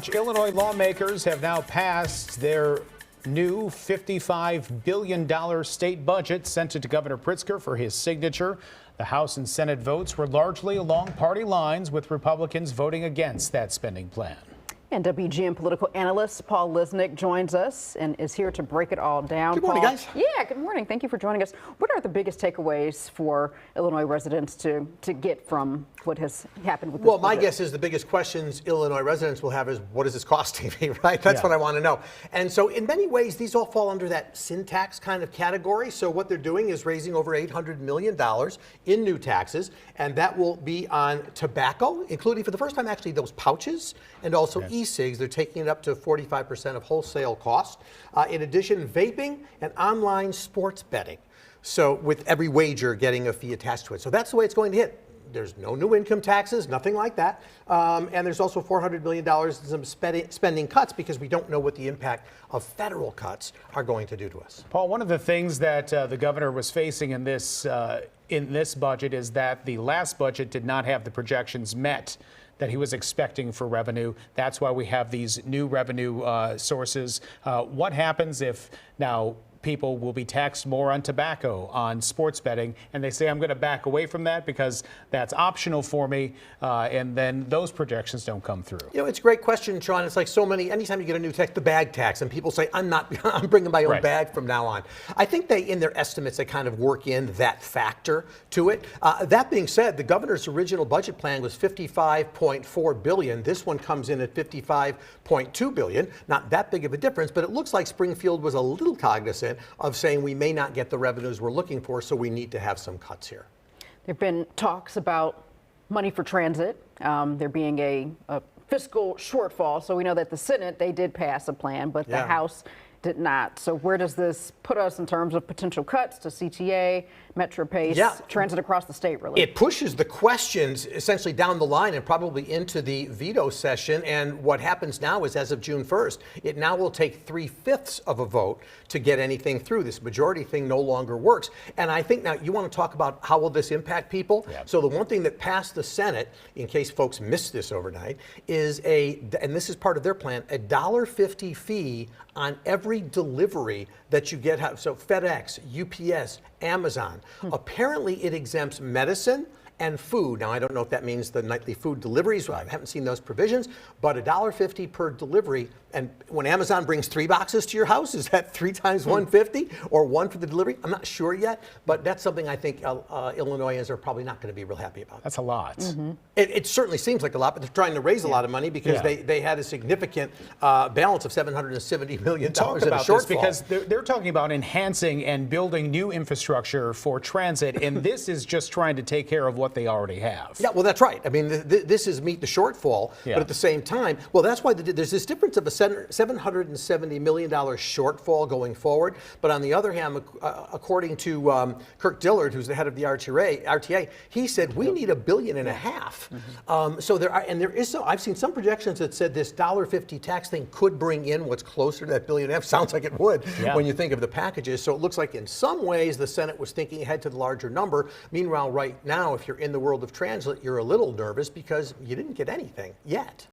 Illinois lawmakers have now passed their new $55 billion state budget sent it to Governor Pritzker for his signature. The House and Senate votes were largely along party lines, with Republicans voting against that spending plan. And WGN political analyst Paul Lisnek joins us and is here to break it all down. Good morning, Paul, guys. Yeah, good morning. Thank you for joining us. What are the biggest takeaways for Illinois residents to get from what has happened with this Well, my budget? guess is the biggest questions Illinois residents will have is, what is this costing me, right? That's what I want to know. And so in many ways, these all fall under that sin tax kind of category. So what they're doing is raising over $800 million in new taxes, and that will be on tobacco, including for the first time actually those pouches, and also e-cigs. They're taking it up to 45% of wholesale cost. In addition, vaping and online sports betting. So with every wager getting a fee attached to it. So that's the way it's going to hit. There's no new income taxes, nothing like that. And there's also $400 million in some spending cuts because we don't know what the impact of federal cuts are going to do to us. Paul, one of the things that the governor was facing in this budget is that the last budget did not have the projections met that he was expecting for revenue. That's why we have these new revenue sources. What happens if now people will be taxed more on tobacco, on sports betting, and they say, I'm going to back away from that because that's optional for me, and then those projections don't come through? You know, it's a great question, Sean. It's like so many, anytime you get a new tax, the bag tax, and people say, I'm bringing my own bag from now on. I think in their estimates, they kind of work in that factor to it. That being said, the governor's original budget plan was $55.4 billion. This one comes in at $55.2 billion. Not that big of a difference, but it looks like Springfield was a little cognizant of saying we may not get the revenues we're looking for, so we need to have some cuts here. There have been talks about money for transit, there being a fiscal shortfall. So we know that the Senate, they did pass a plan, but the House did not. So where does this put us in terms of potential cuts to CTA, MetroPace, transit across the state, really? It pushes the questions essentially down the line and probably into the veto session. And what happens now is, as of June 1st, it now will take 3/5 of a vote to get anything through. This majority thing no longer works. And I think now you want to talk about how will this impact people? So the one thing that passed the Senate, in case folks missed this overnight, is and this is part of their plan, a $1.50 fee on every delivery that you get. So FedEx, UPS, Amazon. Apparently it exempts medicine and food. Now, I don't know if that means the nightly food deliveries. I haven't seen those provisions, but $1.50 per delivery. And when Amazon brings 3 boxes to your house, is that 3 times $1.50 or 1 for the delivery? I'm not sure yet, but that's something I think Illinoisans are probably not going to be real happy about. That's a lot. It certainly seems like a lot, but they're trying to raise a lot of money because they had a significant balance of $770 million Talk in a about shortfall. this because they're talking about enhancing and building new infrastructure for transit, and this is just trying to take care of what they already have. Yeah, well, that's right. I mean, this is meet the shortfall, but at the same time, well, that's why there's this difference of a $770 million shortfall going forward. But on the other hand, according to Kirk Dillard, who's the head of the RTA, he said we need $1.5 billion. So I've seen some projections that said this $1.50 tax thing could bring in what's closer to that $1.5 billion. Sounds like it would when you think of the packages. So it looks like in some ways the Senate was thinking ahead to the larger number. Meanwhile, right now, if you're in the world of transit, you're a little nervous because you didn't get anything yet.